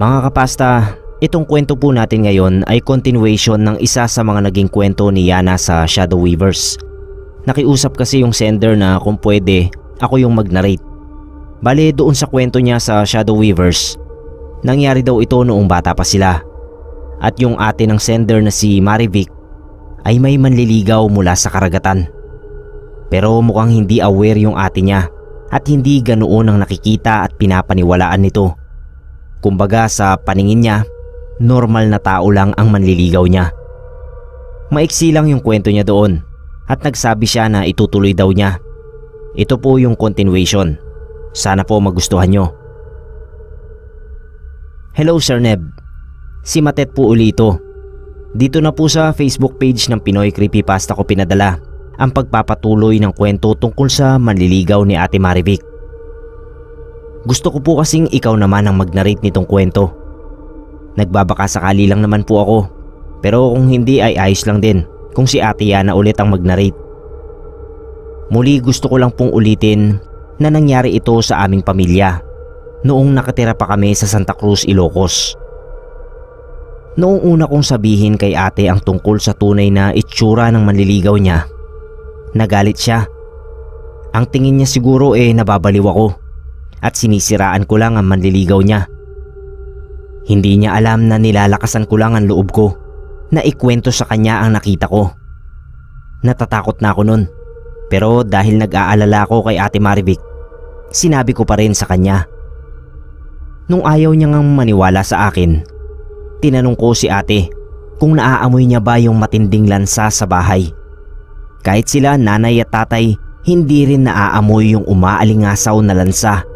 Mga kapasta, itong kwento po natin ngayon ay continuation ng isa sa mga naging kwento ni Yana sa Shadow Weavers. Nakiusap kasi yung sender na kung pwede, ako yung mag-narrate. Bale doon sa kwento niya sa Shadow Weavers, nangyari daw ito noong bata pa sila. At yung ate ng sender na si Marivic ay may manliligaw mula sa karagatan. Pero mukhang hindi aware yung ate niya at hindi ganoon ang nakikita at pinapaniwalaan nito. Kumbaga sa paningin niya, normal na tao lang ang manliligaw niya. Maiksi lang yung kwento niya doon at nagsabi siya na itutuloy daw niya. Ito po yung continuation. Sana po magustuhan nyo. Hello Sir Neb. Si Matet po uli ito. Dito na po sa Facebook page ng Pinoy Creepypasta ko pinadala ang pagpapatuloy ng kwento tungkol sa manliligaw ni Ate Marivic. Gusto ko po kasing ikaw naman ang mag-narrate nitong kwento. Nagbabaka sakali lang naman po ako, pero kung hindi ay ayos lang din kung si Ate Yana ulit ang mag-narrate. Muli gusto ko lang pong ulitin na nangyari ito sa aming pamilya noong nakatira pa kami sa Santa Cruz, Ilocos. Noong una kong sabihin kay ate ang tungkol sa tunay na itsura ng manliligaw niya, nagalit siya. Ang tingin niya siguro nababaliw ako at sinisiraan ko lang ang manliligaw niya. Hindi niya alam na nilalakasan ko lang ang loob ko na ikwento sa kanya ang nakita ko. Natatakot na ako nun, pero dahil nag-aalala ko kay Ate Marivic, sinabi ko pa rin sa kanya. Nung ayaw niya ngang maniwala sa akin, tinanong ko si ate kung naaamoy niya ba yung matinding lansa sa bahay. Kahit sila nanay at tatay, hindi rin naaamoy yung umaalingasaw na lansa.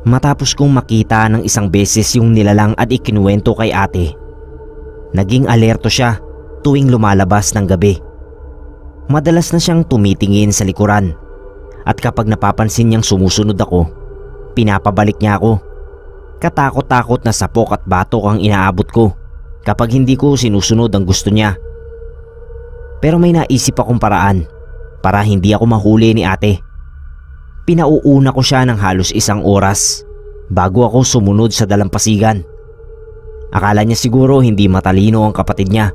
Matapos kong makita ng isang beses yung nilalang at ikinuwento kay ate, naging alerto siya tuwing lumalabas ng gabi. Madalas na siyang tumitingin sa likuran at kapag napapansin niyang sumusunod ako, pinapabalik niya ako. Katakot-takot na sapok at batok ang inaabot ko kapag hindi ko sinusunod ang gusto niya. Pero may naisip akong paraan para hindi ako mahuli ni ate. Pinauuna ko siya ng halos 1 oras bago ako sumunod sa dalampasigan. Akala niya siguro hindi matalino ang kapatid niya.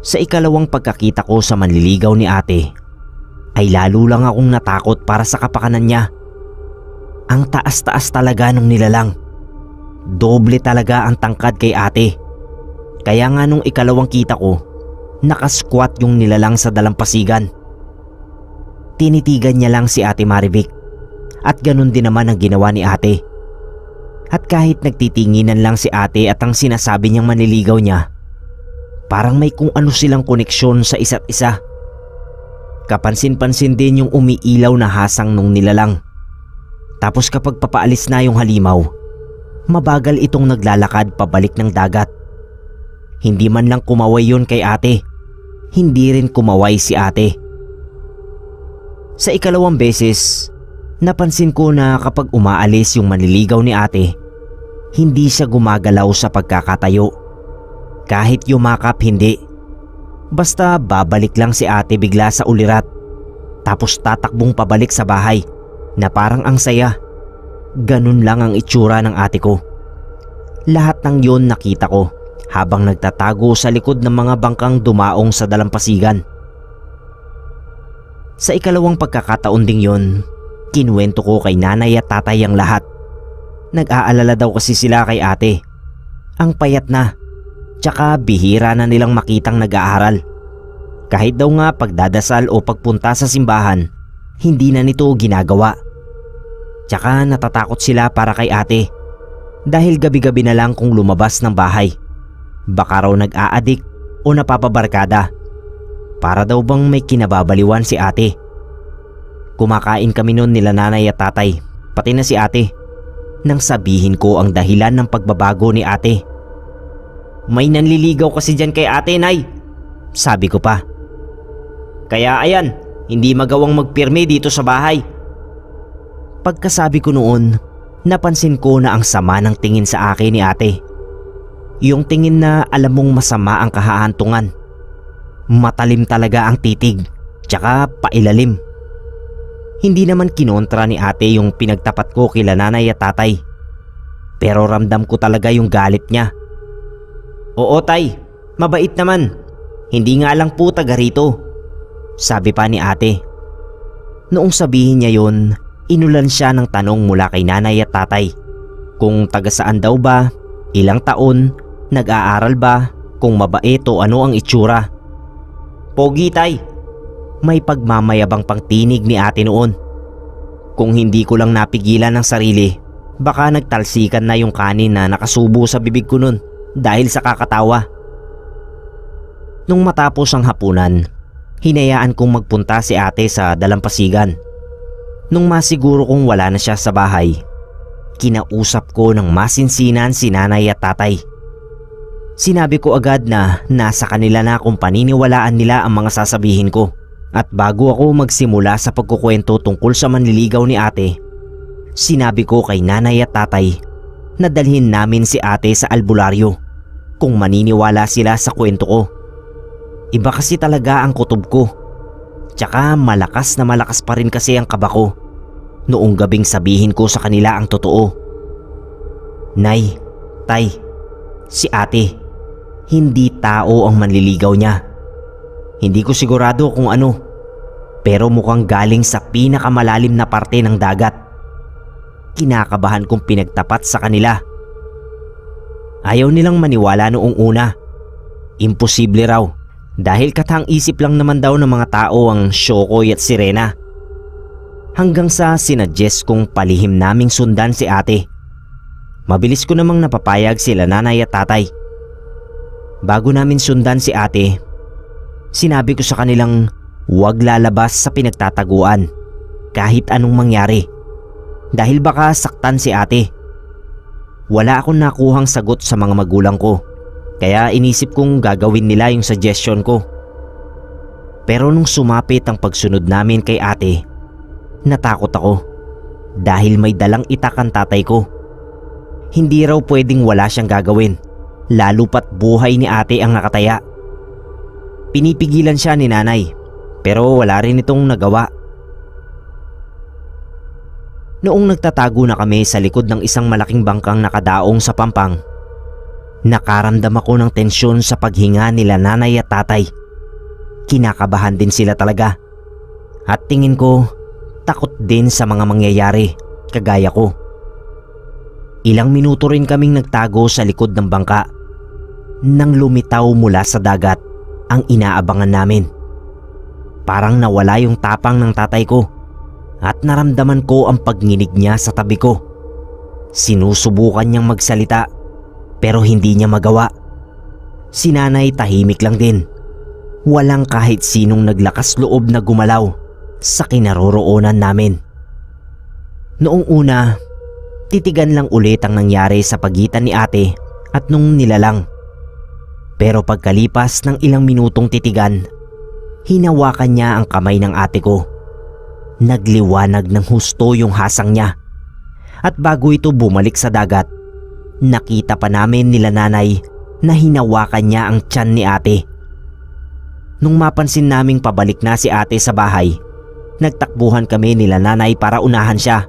Sa ikalawang pagkakita ko sa manliligaw ni ate, ay lalo lang akong natakot para sa kapakanan niya. Ang taas-taas talaga nung nilalang. Doble talaga ang tangkad kay ate. Kaya nga nung ikalawang kita ko, nakasquat yung nilalang sa dalampasigan. Tinitigan niya lang si Ate Marivic at ganun din naman ang ginawa ni ate. At kahit nagtitinginan lang si ate at ang sinasabi niyang manliligaw niya, parang may kung ano silang koneksyon sa isa't isa. Kapansin-pansin din yung umiilaw na hasang nung nilalang. Tapos kapag papaalis na yung halimaw, mabagal itong naglalakad pabalik ng dagat. Hindi man lang kumaway yun kay ate, hindi rin kumaway si ate. Sa ikalawang beses, napansin ko na kapag umaalis yung manliligaw ni ate, hindi siya gumagalaw sa pagkakatayo. Kahit yumakap hindi. Basta babalik lang si ate bigla sa ulirat, tapos tatakbong pabalik sa bahay na parang ang saya. Ganun lang ang itsura ng ate ko. Lahat ng yon nakita ko habang nagtatago sa likod ng mga bangkang dumaong sa dalampasigan. Sa ikalawang pagkakataon ding yon, kinuwento ko kay nanay at tatay ang lahat. Nag-aalala daw kasi sila kay ate. Ang payat na, tsaka bihira na nilang makitang nag-aaral. Kahit daw nga pagdadasal o pagpunta sa simbahan, hindi na nito ginagawa. Tsaka natatakot sila para kay ate dahil gabi-gabi na lang kung lumabas ng bahay. Baka raw nag-aadik o napapabarkada. Para daw bang may kinababaliwan si ate. Kumakain kami noon nila nanay at tatay, pati na si ate, nang sabihin ko ang dahilan ng pagbabago ni ate. May nanliligaw kasi dyan kay ate, Nay, sabi ko pa. Kaya ayan, hindi magawang magpirme dito sa bahay. Pagkasabi ko noon, napansin ko na ang sama ng tingin sa akin ni ate. Yung tingin na alam mong masama ang kahahantungan. Matalim talaga ang titig, tsaka pailalim. Hindi naman kinontra ni ate yung pinagtapat ko kila nanay at tatay pero ramdam ko talaga yung galit niya. Oo tay, mabait naman. Hindi nga lang po taga rito, sabi pa ni ate. Noong sabihin niya yun, inulan siya ng tanong mula kay nanay at tatay. Kung taga saan daw ba, ilang taon, nag-aaral ba, kung mabait o ano ang itsura. Pogi tay, may pagmamayabang pangtinig ni ate noon. Kung hindi ko lang napigilan ng sarili, baka nagtalsikan na yung kanin na nakasubo sa bibig ko nun dahil sa kakatawa. Nung matapos ang hapunan, hinayaan kong magpunta si ate sa dalampasigan. Nung masiguro kong wala na siya sa bahay, kinausap ko ng masinsinan si nanay at tatay. Sinabi ko agad na nasa kanila na kung paniniwalaan nila ang mga sasabihin ko. At bago ako magsimula sa pagkukwento tungkol sa manliligaw ni ate, sinabi ko kay nanay at tatay na dalhin namin si ate sa albularyo kung maniniwala sila sa kwento ko. Iba kasi talaga ang kutob ko. Tsaka malakas na malakas pa rin kasi ang kaba ko noong gabing sabihin ko sa kanila ang totoo. Nay, tay, si ate, hindi tao ang manliligaw niya. Hindi ko sigurado kung ano, pero mukhang galing sa pinakamalalim na parte ng dagat. Kinakabahan kong pinagtapat sa kanila. Ayaw nilang maniwala noong una. Imposible raw dahil katang isip lang naman daw ng mga tao ang Shokoy at Sirena. Hanggang sa sinuggest kong palihim naming sundan si ate. Mabilis ko namang napapayag sila nanay at tatay. Bago namin sundan si ate, sinabi ko sa kanilang huwag lalabas sa pinagtataguan kahit anong mangyari dahil baka saktan si ate. Wala akong nakuhang sagot sa mga magulang ko kaya inisip kong gagawin nila yung suggestion ko. Pero nung sumapit ang pagsunod namin kay ate, natakot ako dahil may dalang itak ang tatay ko. Hindi raw pwedeng wala siyang gagawin lalo pat buhay ni ate ang nakataya. Pinipigilan siya ni nanay pero wala rin itong nagawa. Noong nagtatago na kami sa likod ng isang malaking bangkang nakadaong sa pampang, nakaramdam ako ng tensyon sa paghinga nila nanay at tatay. Kinakabahan din sila talaga at tingin ko takot din sa mga mangyayari kagaya ko. Ilang minuto rin kaming nagtago sa likod ng bangka nang lumitaw mula sa dagat ang inaabangan namin. Parang nawala yung tapang ng tatay ko at naramdaman ko ang pagnginig niya sa tabi ko. Sinusubukan niyang magsalita pero hindi niya magawa. Si nanay tahimik lang din. Walang kahit sinong naglakas loob na gumalaw sa kinaroroonan namin. Noong una, titigan lang ulit ang nangyari sa pagitan ni ate at nung nilalang. Pero pagkalipas ng ilang minutong titigan, hinawakan niya ang kamay ng ate ko. Nagliwanag ng husto yung hasang niya. At bago ito bumalik sa dagat, nakita pa namin nila nanay na hinawakan niya ang tiyan ni ate. Nung mapansin naming pabalik na si ate sa bahay, nagtakbuhan kami nila nanay para unahan siya.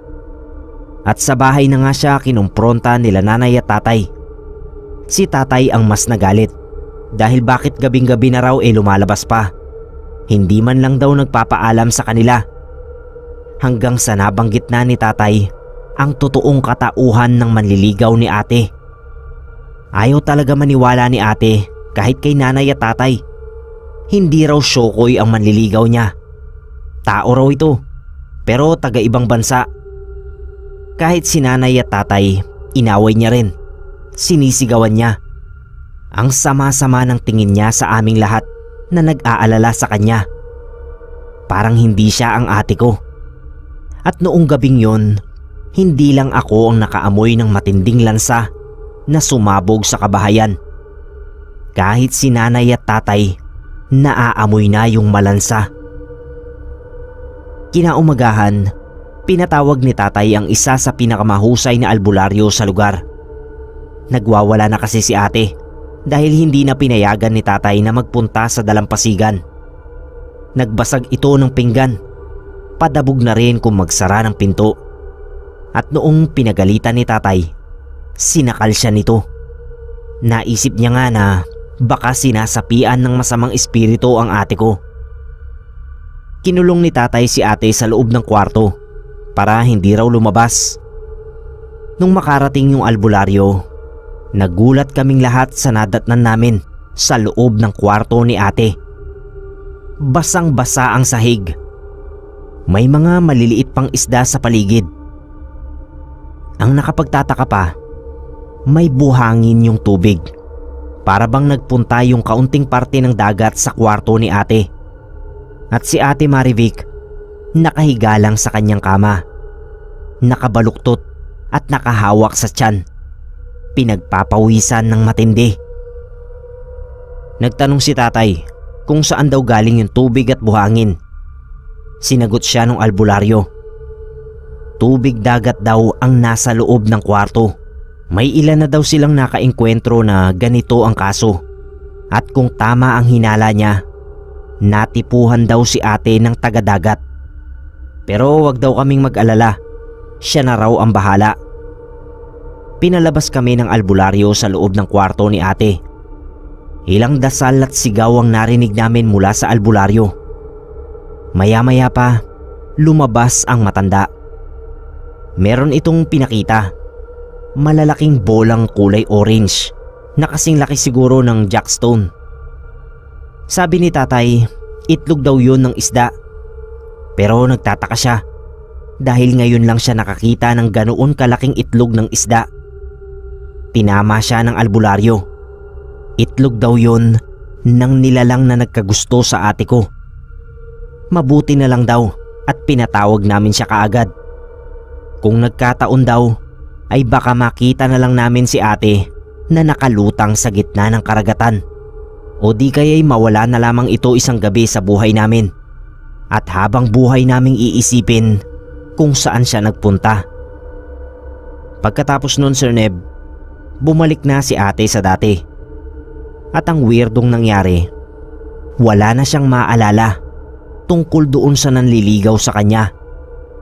At sa bahay na nga siya kinumpronta nila nanay at tatay. Si tatay ang mas nagalit dahil bakit gabing-gabi na raw lumalabas pa. Hindi man lang daw nagpapaalam sa kanila. Hanggang sa nabanggit na ni tatay ang totoong katauhan ng manliligaw ni ate. Ayaw talaga maniwala ni ate kahit kay nanay at tatay. Hindi raw Shokoy ang manliligaw niya. Tao raw ito, pero taga-ibang bansa. Kahit si nanay at tatay, inaway niya rin. Sinisigawan niya. Ang sama-sama ng tingin niya sa aming lahat na nag-aalala sa kanya. Parang hindi siya ang ate ko. At noong gabing yon, hindi lang ako ang nakaamoy ng matinding lansa na sumabog sa kabahayan. Kahit si nanay at tatay, naaamoy na yung malansa. Kinaumagahan, pinatawag ni tatay ang isa sa pinakamahusay na albularyo sa lugar. Nagwawala na kasi si ate dahil hindi na pinayagan ni tatay na magpunta sa dalampasigan. Nagbasag ito ng pinggan. Padabog na rin kung magsara ng pinto. At noong pinagalitan ni tatay, Sinakal siya nito. Naisip niya nga na baka sinasapian ng masamang espiritu ang ate ko. Kinulong ni tatay si ate sa loob ng kwarto para hindi raw lumabas. Nung makarating yung albularyo, nagulat kaming lahat sa nadatnan namin sa loob ng kwarto ni ate. Basang-basa ang sahig. May mga maliliit pang isda sa paligid. Ang nakapagtataka pa, may buhangin yung tubig. Para bang nagpunta yung kaunting parte ng dagat sa kwarto ni ate. At si Ate Marivic, nakahiga lang sa kanyang kama. Nakabaluktot at nakahawak sa tiyan. Pinagpapawisan ng matindi. Nagtanong si tatay kung saan daw galing yung tubig at buhangin. Sinagot siya ng albularyo. Tubig dagat daw ang nasa loob ng kwarto. May ilan na daw silang nakaengkwentro na ganito ang kaso. At kung tama ang hinala niya, natipuhan daw si ate ng taga-dagat. Pero wag daw kaming mag-alala, siya na raw ang bahala. Pinalabas kami ng albularyo sa loob ng kwarto ni ate. Ilang dasal at sigaw ang narinig namin mula sa albularyo. Maya-maya pa, lumabas ang matanda. Meron itong pinakita. Malalaking bolang kulay orange na kasing laki siguro ng jackstone. Sabi ni tatay, itlog daw yun ng isda. Pero nagtataka siya dahil ngayon lang siya nakakita ng ganoon kalaking itlog ng isda. Tinama siya ng albularyo. Itlog daw yun ng nilalang na nagkagusto sa ate ko. Mabuti na lang daw at pinatawag namin siya kaagad. Kung nagkataon daw ay baka makita na lang namin si ate na nakalutang sa gitna ng karagatan. O di kaya'y mawala na lamang ito isang gabi sa buhay namin. At habang buhay naming iisipin kung saan siya nagpunta. Pagkatapos nun, Sir Neb, bumalik na si ate sa dati. At ang weirdong nangyari, wala na siyang maalala tungkol doon sa nanliligaw sa kanya.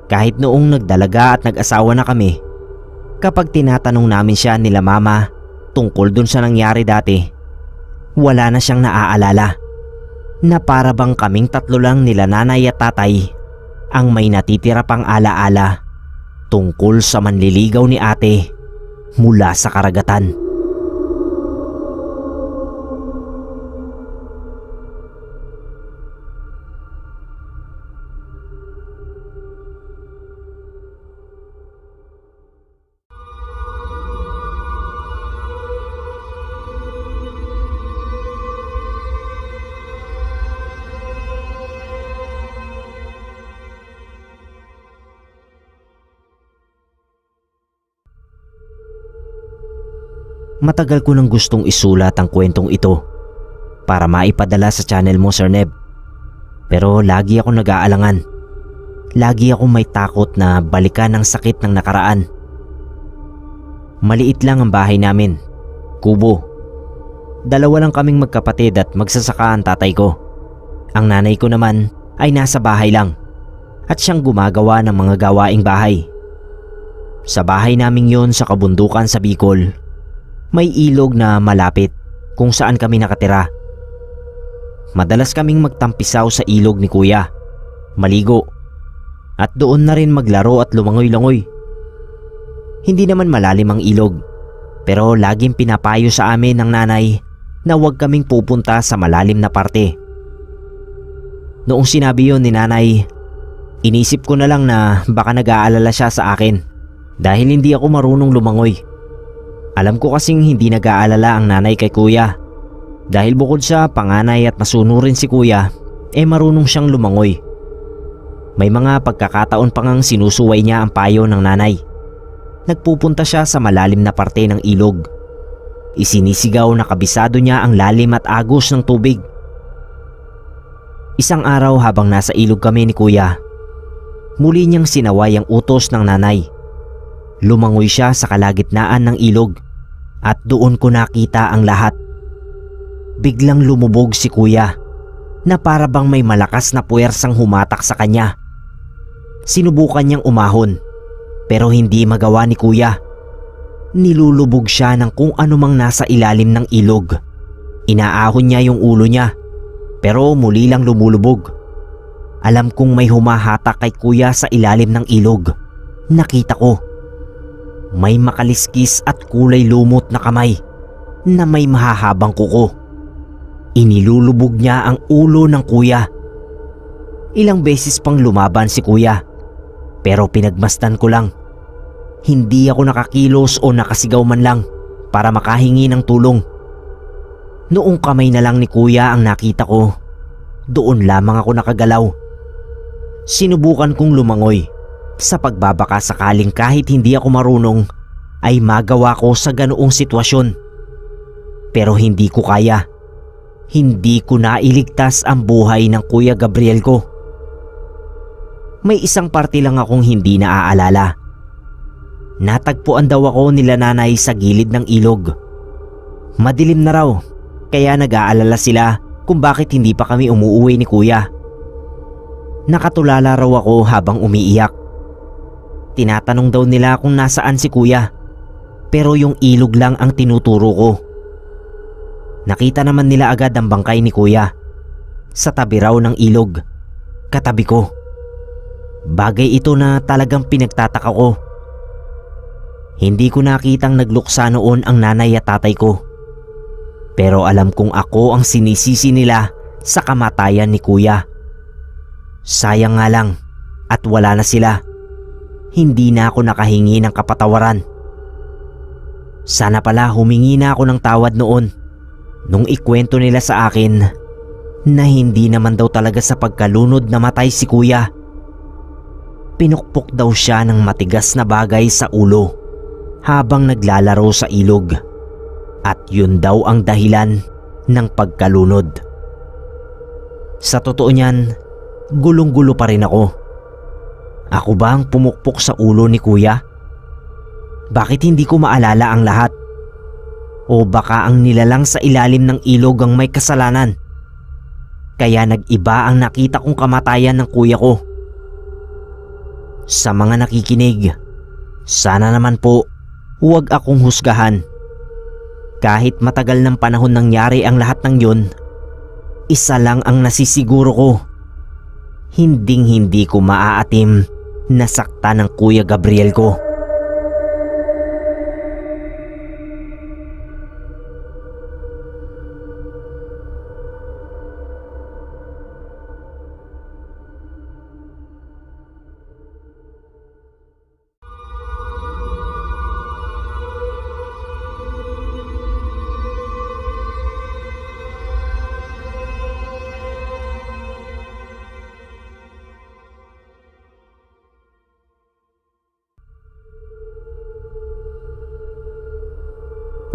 Kahit noong nagdalaga at nag-asawa na kami, kapag tinatanong namin siya nila mama tungkol doon sa nangyari dati, wala na siyang naaalala. Na para bang kaming tatlo lang nila nanay at tatay ang may natitira pang alaala tungkol sa manliligaw ni ate mula sa karagatan. Matagal ko nang gustong isulat ang kwentong ito para maipadala sa channel mo, Sir Neb. Pero lagi ako nag-aalangan. Lagi ako may takot na balikan ang sakit ng nakaraan. Maliit lang ang bahay namin. Kubo. Dalawa lang kaming magkapatid at magsasaka ang tatay ko. Ang nanay ko naman ay nasa bahay lang at siyang gumagawa ng mga gawaing bahay. Sa bahay naming yon sa kabundukan sa Bicol, may ilog na malapit kung saan kami nakatira. Madalas kaming magtampisaw sa ilog ni kuya, maligo, at doon na rin maglaro at lumangoy-langoy. Hindi naman malalim ang ilog, pero laging pinapayo sa amin ng nanay na huwag kaming pupunta sa malalim na parte. Noong sinabi yon ni nanay, inisip ko na lang na baka nag-aalala siya sa akin dahil hindi ako marunong lumangoy. Alam ko kasing hindi nag-aalala ang nanay kay kuya dahil bukod sa panganay at masunurin si kuya, marunong siyang lumangoy. May mga pagkakataon pa ngang sinusuway niya ang payo ng nanay. Nagpupunta siya sa malalim na parte ng ilog. Isinisigaw na kabisado niya ang lalim at agos ng tubig. Isang araw habang nasa ilog kami ni kuya, muli niyang sinaway ang utos ng nanay. Lumangoy siya sa kalagitnaan ng ilog at doon ko nakita ang lahat. Biglang lumubog si kuya na para bang may malakas na puwersang humatak sa kanya. Sinubukan niyang umahon pero hindi magawa ni kuya. Nilulubog siya ng kung anumang nasa ilalim ng ilog. Inaahon niya yung ulo niya, pero muli lang lumulubog. Alam kong may humahatak kay kuya sa ilalim ng ilog. Nakita ko. May makaliskis at kulay lumot na kamay na may mahahabang kuko. Inilulubog niya ang ulo ng kuya. Ilang beses pang lumaban si kuya, pero pinagmasdan ko lang. Hindi ako nakakilos o nakasigaw man lang para makahingi ng tulong. Noong kamay na lang ni kuya ang nakita ko, doon lamang ako nakagalaw. Sinubukan kong lumangoy sa pagbabaka sakaling kahit hindi ako marunong ay magawa ko sa ganoong sitwasyon. Pero hindi ko kaya. Hindi ko nailigtas ang buhay ng Kuya Gabriel ko. May isang parte lang akong hindi naaalala. Natagpuan daw ako nila nanay sa gilid ng ilog. Madilim na raw, kaya nag-aalala sila kung bakit hindi pa kami umuuwi ni kuya. Nakatulala raw ako habang umiiyak. Tinatanong daw nila kung nasaan si kuya, pero yung ilog lang ang tinuturo ko. Nakita naman nila agad ang bangkay ni kuya sa tabi raw ng ilog, katabi ko. Bagay ito na talagang pinagtataka ko. Hindi ko nakitang nagluksa noon ang nanay at tatay ko. Pero alam kong ako ang sinisisi nila sa kamatayan ni kuya. Sayang nga lang at wala na sila. Hindi na ako nakahingi ng kapatawaran. Sana pala humingi na ako ng tawad noon nung ikwento nila sa akin na hindi naman daw talaga sa pagkalunod namatay si kuya. Pinukpok daw siya ng matigas na bagay sa ulo habang naglalaro sa ilog, at yun daw ang dahilan ng pagkalunod. Sa totoo niyan, gulong-gulo pa rin ako. Ako ba ang pumukpok sa ulo ni kuya? Bakit hindi ko maalala ang lahat? O baka ang nilalang sa ilalim ng ilog ang may kasalanan? Kaya nag-iba ang nakita kong kamatayan ng kuya ko. Sa mga nakikinig, sana naman po huwag akong husgahan. Kahit matagal ng panahon nangyari ang lahat ng yun, isa lang ang nasisiguro ko. Hinding-hindi ko maaatim na sakta ng Kuya Gabriel ko.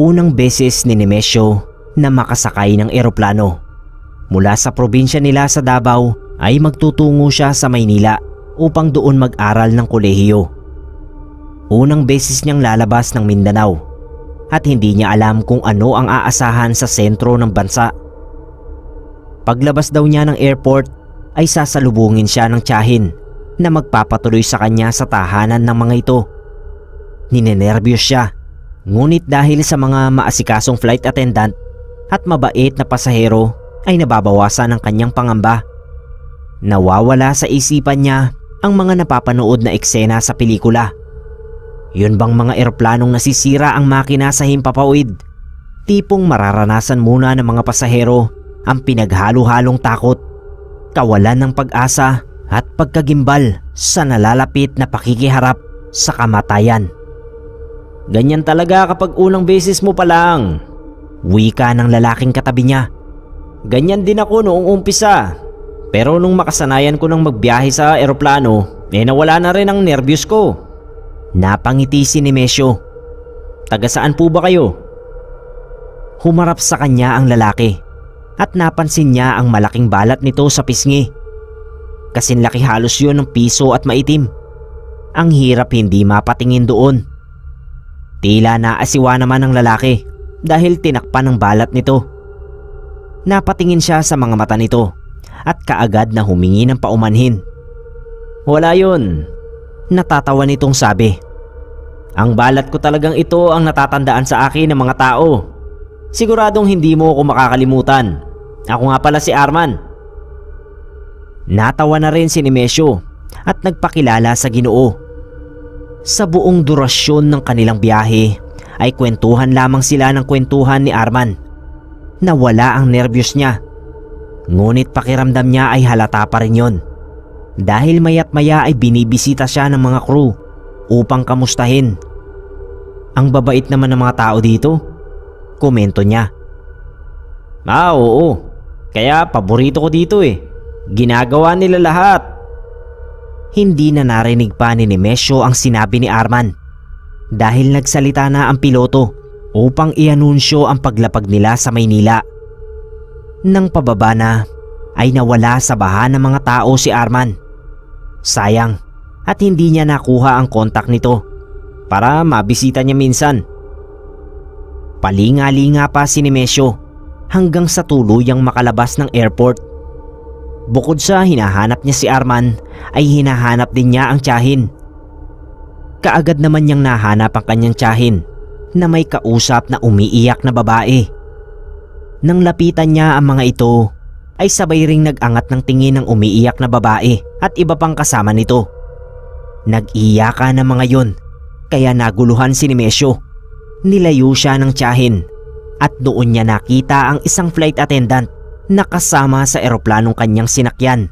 Unang beses ni Nemesio na makasakay ng eroplano. Mula sa probinsya nila sa Davao ay magtutungo siya sa Maynila upang doon mag-aral ng kolehiyo. Unang beses niyang lalabas ng Mindanao at hindi niya alam kung ano ang aasahan sa sentro ng bansa. Paglabas daw niya ng airport ay sasalubungin siya ng tiyahin na magpapatuloy sa kanya sa tahanan ng mga ito. Ninenerbiyos siya. Ngunit dahil sa mga maasikasong flight attendant at mabait na pasahero ay nababawasan ang kanyang pangamba. Nawawala sa isipan niya ang mga napapanood na eksena sa pelikula. Yun bang mga eroplanong nasisira ang makina sa himpapawid? Tipong mararanasan muna ng mga pasahero ang pinaghalo-halong takot, kawalan ng pag-asa at pagkagimbal sa nalalapit na pakikiharap sa kamatayan. Ganyan talaga kapag unang beses mo pa lang, wika ng lalaking katabi niya. Ganyan din ako noong umpisa, pero nung makasanayan ko ng magbiyahe sa eroplano, nawala na rin ang nervyos ko. Napangiti si Nemesio. Taga saan po ba kayo? Humarap sa kanya ang lalaki at napansin niya ang malaking balat nito sa pisngi. Kasinlaki halos yun ng piso at maitim. Ang hirap hindi mapatingin doon. Tila naasiwa naman ang lalaki dahil tinakpan ng balat nito. Napatingin siya sa mga mata nito at kaagad na humingi ng paumanhin. Wala yun. Natatawa nitong sabi. Ang balat ko talagang ito ang natatandaan sa akin ng mga tao. Siguradong hindi mo ako makakalimutan. Ako nga pala si Arman. Natawa na rin si Nemesio at nagpakilala sa Ginoo. Sa buong durasyon ng kanilang biyahe ay kwentuhan lamang sila ng kwentuhan ni Arman. Nawala ang nerbiyos niya. Ngunit pakiramdam niya ay halata pa rin yon. Dahil maya't maya ay binibisita siya ng mga crew upang kamustahin. Ang babait naman ng mga tao dito, komento niya. Oo, kaya paborito ko dito eh. Ginagawa nila lahat. Hindi na narinig pa ni Nemesio ang sinabi ni Arman dahil nagsalita na ang piloto upang i-anunsyo ang paglapag nila sa Maynila. Nang pababa na ay nawala sa baha ng mga tao si Arman. Sayang at hindi niya nakuha ang kontak nito para mabisita niya minsan. Palinga-linga pa si Nemesio hanggang sa tuluyang makalabas ng airport. Bukod sa hinahanap niya si Arman ay hinahanap din niya ang tiyahin. Kaagad naman niyang nahanap ang kanyang tiyahin na may kausap na umiiyak na babae. Nang lapitan niya ang mga ito ay sabay ring nag-angat ng tingin ng umiiyak na babae at iba pang kasama nito. Nag-iyakan ng mga yon kaya naguluhan si Nemesio. Nilayo siya ng tiyahin at doon niya nakita ang isang flight attendant na kasama sa eroplanong kanyang sinakyan.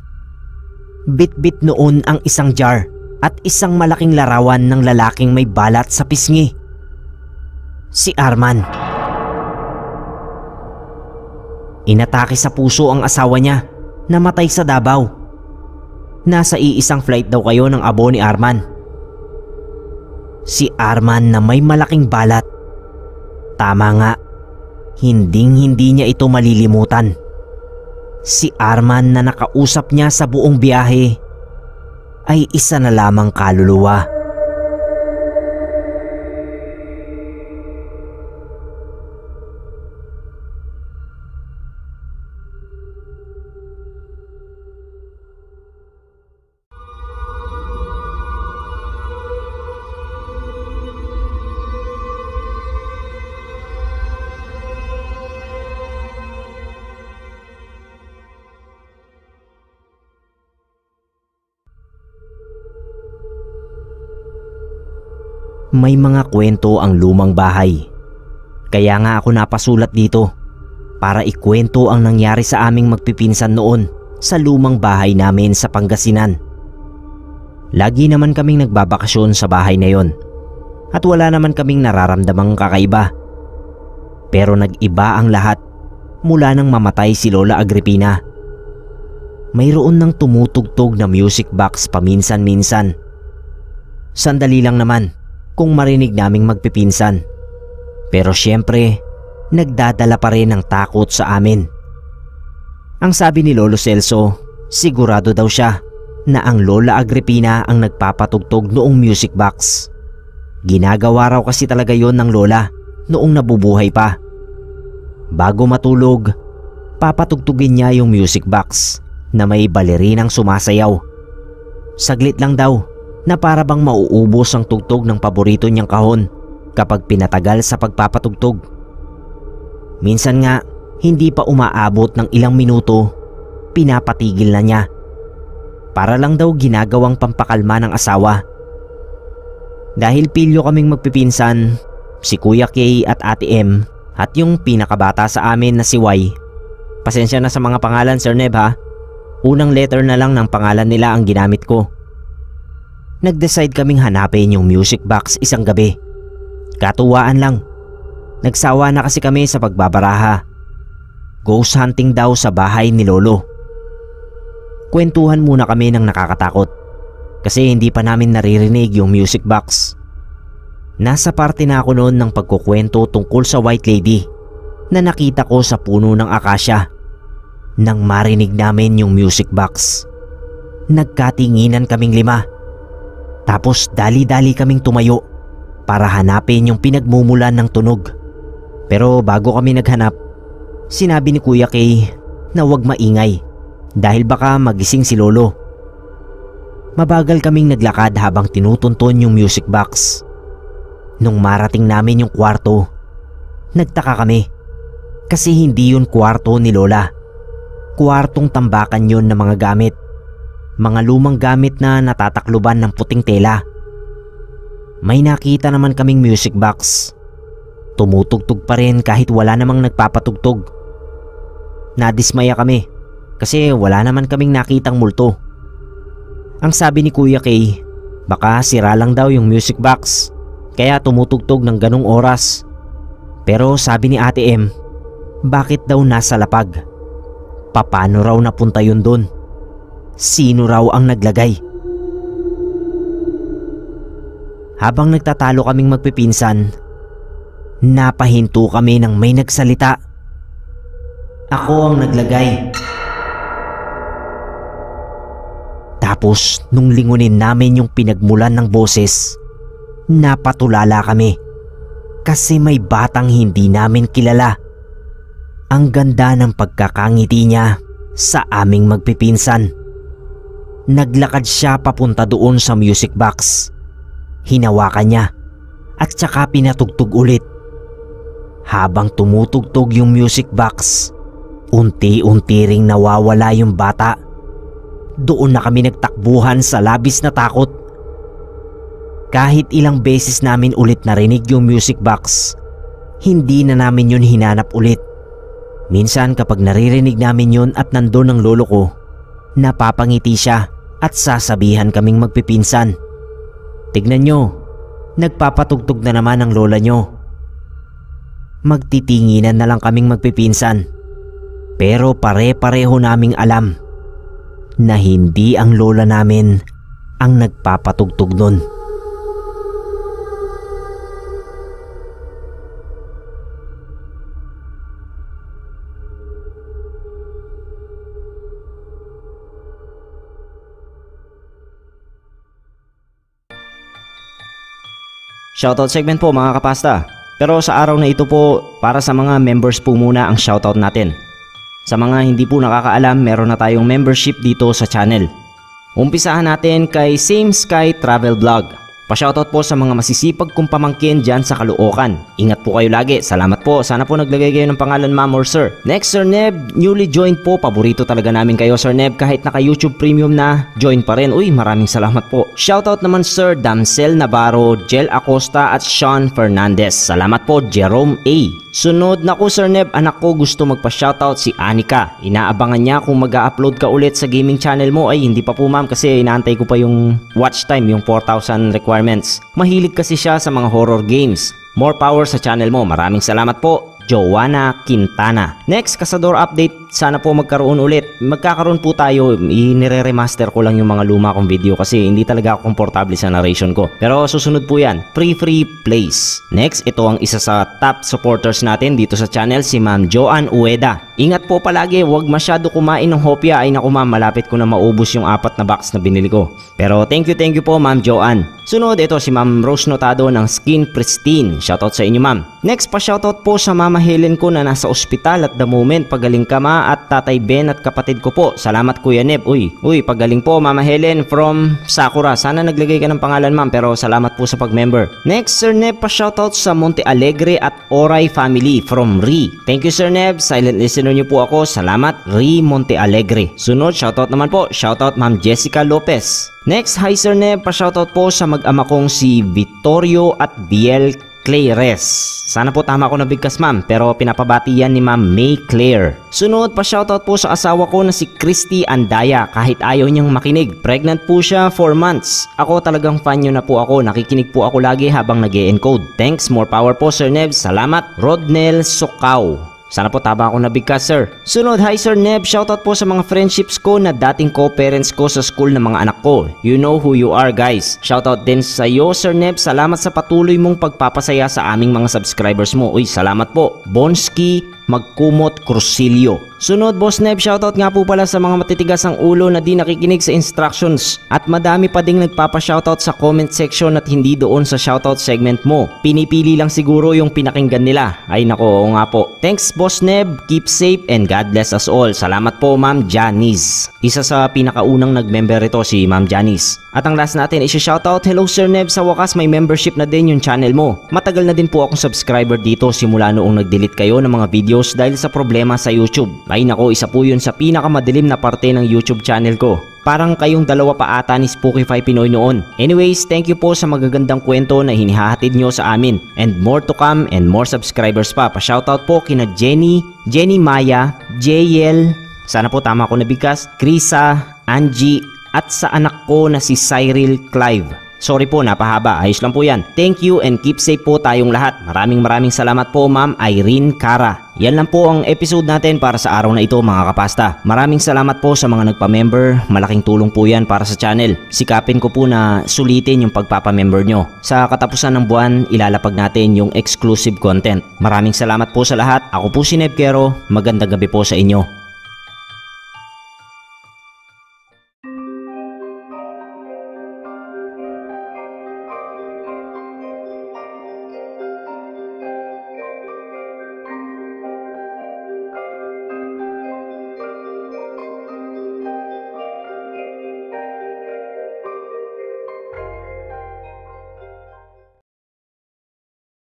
Bit-bit noon ang isang jar at isang malaking larawan ng lalaking may balat sa pisngi. Si Arman. Inatake sa puso ang asawa niya, namatay sa Davao. Nasa iisang flight daw kayo ng abo ni Arman. Si Arman na may malaking balat. Tama nga, hinding-hindi niya ito malilimutan. Si Arman na nakausap niya sa buong biyahe ay isa na lamang kaluluwa. May mga kwento ang lumang bahay. Kaya nga ako napasulat dito para ikwento ang nangyari sa aming magpipinsan noon sa lumang bahay namin sa Pangasinan. Lagi naman kaming nagbabakasyon sa bahay na yon at wala naman kaming nararamdamang kakaiba. Pero nag-iba ang lahat mula nang mamatay si Lola Agripina. Mayroon nang tumutugtog na music box paminsan-minsan. Sandali lang naman kung marinig naming magpipinsan. Pero syempre, nagdadala pa rin ng takot sa amin. Ang sabi ni Lolo Celso, sigurado daw siya na ang Lola Agripina ang nagpapatugtog noong music box. Ginagawa raw kasi talaga yon ng Lola noong nabubuhay pa. Bago matulog, papatugtugin niya yung music box na may balerinang sumasayaw. Saglit lang daw na para bang mauubos ang tugtog ng paborito niyang kahon kapag pinatagal sa pagpapatugtog. Minsan nga, hindi pa umaabot ng ilang minuto, pinapatigil na niya. Para lang daw ginagawang pampakalma ng asawa. Dahil pilyo kaming magpipinsan, si Kuya Kay at Ate M at yung pinakabata sa amin na si Y. Pasensya na sa mga pangalan, Sir Neb ha. Unang letter na lang ng pangalan nila ang ginamit ko. Nag-decide kaming hanapin yung music box isang gabi. Katuwaan lang. Nagsawa na kasi kami sa pagbabaraha. Ghost hunting daw sa bahay ni Lolo. Kwentuhan muna kami ng nakakatakot kasi hindi pa namin naririnig yung music box. Nasa parte na ako noon ng pagkukwento tungkol sa White Lady na nakita ko sa puno ng akasya. Nang marinig namin yung music box, nagkatinginan kaming 5. Tapos dali-dali kaming tumayo para hanapin yung pinagmumulan ng tunog. Pero bago kami naghanap, sinabi ni Kuya Kay na huwag maingay dahil baka magising si Lolo. Mabagal kaming naglakad habang tinutunton yung music box. Nung marating namin yung kwarto, nagtaka kami kasi hindi yun kwarto ni Lola. Kwartong tambakan yun ng mga gamit. Mga lumang gamit na natatakluban ng puting tela. May nakita naman kaming music box. Tumutugtog pa rin kahit wala namang nagpapatugtog. Nadismaya kami kasi wala naman kaming nakitang multo. Ang sabi ni Kuya Kay, baka sira lang daw yung music box kaya tumutugtog ng ganong oras. Pero sabi ni Ate M, bakit daw nasa lapag? Paano raw napunta yun dun? Sino raw ang naglagay? Habang nagtatalo kaming magpipinsan, napahinto kami nang may nagsalita. Ako ang naglagay. Tapos nung lingunin namin yung pinagmulan ng boses, napatulala kami kasi may batang hindi namin kilala. Ang ganda ng pagkakangiti niya sa aming magpipinsan. Naglakad siya papunta doon sa music box. Hinawakan niya at saka pinatugtog ulit. Habang tumutugtog yung music box, unti-unti ring nawawala yung bata. Doon na kami nagtakbuhan sa labis na takot. Kahit ilang beses namin ulit narinig yung music box, hindi na namin yun hinanap ulit. Minsan kapag naririnig namin yun at nandun ang lolo ko, napapangiti siya at sasabihan kaming magpipinsan, tignan nyo, nagpapatugtog na naman ang lola nyo. Magtitinginan na lang kaming magpipinsan, pero pare-pareho naming alam na hindi ang lola namin ang nagpapatugtog nun. Shoutout segment po mga kapasta. Pero sa araw na ito po, para sa mga members po muna ang shoutout natin. Sa mga hindi po nakakaalam, meron na tayong membership dito sa channel. Umpisahan natin kay Same Sky Travel Vlog. Pa-shoutout po sa mga masisipag kong pamangkin dyan sa Caloocan. Ingat po kayo lagi. Salamat po. Sana po naglagay kayo ng pangalan ma'am or sir. Next, Sir Neb, newly joined po. Paborito talaga namin kayo, Sir Neb. Kahit naka YouTube Premium na, join pa rin. Uy, maraming salamat po. Shoutout naman Sir Damsel Navarro, Jel Acosta at Sean Fernandez. Salamat po, Jerome A. Sunod na ko, Sir Neb, anak ko gusto magpa-shoutout si Anika. Inaabangan niya kung mag-upload ka ulit sa gaming channel mo. Ay, hindi pa po ma'am kasi inaantay ko pa yung watch time, yung 4,000 requirements. Mahilig kasi siya sa mga horror games. More power sa channel mo. Maraming salamat po, Joanna Quintana. Next, Cazador update. Sana po magkaroon ulit. Magkakaroon po tayo. Inire-remaster ko lang yung mga luma kong video kasi hindi talaga ako komportable sa narration ko. Pero susunod po yan. Free plays. Next, ito ang isa sa top supporters natin dito sa channel, si Ma'am Joanne Ueda. Ingat po palagi, huwag masyado kumain ng hopya. Ay naku ma'am, malapit ko na maubos yung 4 na box na binili ko. Pero thank you po Ma'am Joanne. Sunod, ito si Ma'am Rose Notado ng Skin Pristine. Shoutout sa inyo ma'am. Next, pa-shoutout po sa Mama Helen ko na nasa ospital at the moment. Pagaling ka ma at Tatay Ben at kapatid ko po. Salamat Kuya Neb. Uy, pagaling po Mama Helen from Sakura. Sana naglagay ka ng pangalan ma'am, pero salamat po sa pag-member. Next, Sir Neb, pa-shoutout sa Monte Alegre at Oray family from Ri. Thank you Sir Neb, silent listener niyo po ako. Salamat Ri Monte Alegre. Sunod, shoutout naman po. Shoutout Ma'am Jessica Lopez. Next, hi Sir Neb, pa-shoutout po sa mag-ama kong si Vittorio at Biel Claires. Sana po tama ko na bigkas ma'am, pero pinapabati yan ni Ma'am May Claire. Sunod, pa-shoutout po sa asawa ko na si Christy Andaya kahit ayaw niyang makinig. Pregnant po siya 4 months. Ako talagang fan nyo na po ako. Nakikinig po ako lagi habang nag-e-encode. Thanks, more power po Sir Neb. Salamat, Rodnel Sokaw. Sana po tama ako na bigkas sir. Sunod, hi Sir Neb, shoutout po sa mga friendships ko na dating co-parents ko sa school ng mga anak ko. You know who you are guys. Shoutout din sa iyo Sir Neb, salamat sa patuloy mong pagpapasaya sa aming mga subscribers mo. Uy, salamat po. Bonski Magkumot Crucilio. Sunod, Boss Neb, shoutout nga po pala sa mga matitigas ang ulo na di nakikinig sa instructions. At madami pa ding nagpapa-shoutout sa comment section at hindi doon sa shoutout segment mo. Pinipili lang siguro yung pinakinggan nila. Ay nako, oo nga po. Thanks, Boss Neb. Keep safe and God bless us all. Salamat po, Ma'am Janice. Isa sa pinakaunang nag-member ito si Ma'am Janice. At ang last natin is shoutout, hello Sir Neb, sa wakas may membership na din yung channel mo. Matagal na din po akong subscriber dito simula noong nag-delete kayo ng mga videos dahil sa problema sa YouTube. Ay nako, isa po yun sa pinakamadilim na parte ng YouTube channel ko. Parang kayong dalawa pa ata ni Spookify Pinoy noon. Anyways, thank you po sa magagandang kwento na hinihahatid nyo sa amin. And more to come and more subscribers pa. Pa-shoutout po kina Jenny Maya, JL, sana po tama ko nabigkas, Krisa, Angie, at sa anak ko na si Cyril Clive. Sorry po, napahaba. Ayos lang po yan. Thank you and keep safe po tayong lahat. Maraming salamat po, Ma'am Irene Cara. Yan lang po ang episode natin para sa araw na ito, mga kapasta. Maraming salamat po sa mga nagpa-member. Malaking tulong po yan para sa channel. Sikapin ko po na sulitin yung pagpapa-member nyo. Sa katapusan ng buwan, ilalapag natin yung exclusive content. Maraming salamat po sa lahat. Ako po si Neb Quero. Magandang gabi po sa inyo.